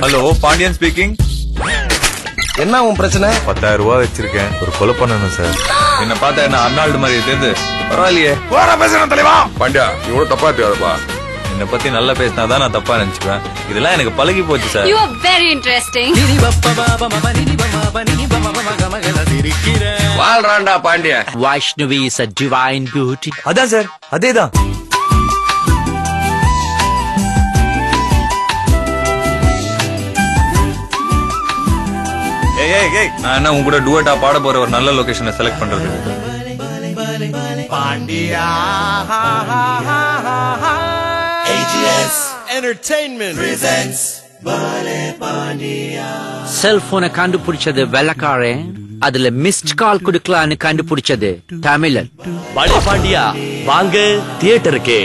Hello, Pandian speaking. என்ன உன் பிரச்சனை? 10,000 ரூபாய் வச்சிருக்கேன், ஒரு கொலை பண்ணணும் சார். என்ன பார்த்தா என்ன அர்னால்டு மாதிரி தெரியுது? பரவாயில்லையே. பேசணும் தலைவா. பாண்டியா, இவ்வளவு தப்பா இருக்காதுப்பா. என்ன பத்தி நல்லா பேசினாதான் நான் தப்பா நினைச்சுப்பேன். இதெல்லாம் எனக்கு பழகி போச்சு sir. You are very interesting. வாழ்றான்டா பாண்டியா. Vaishnavi is a divine beauty. அதான் சார், அதேதான். நான் என்ன உங்க கூட டுவெட்டா பாட போற ஒரு நல்ல லொகேஷனை செலக்ட் பண்றது. பாண்டியா AGS Entertainment presents செல்போனை கண்டுபிடிச்சது வெள்ளக்காரன், அதுல மிஸ்ட் கால் குடுக்கலான்னு கண்டுபிடிச்சது தமிழன். பாண்டியா வாங்க தியேட்டருக்கு.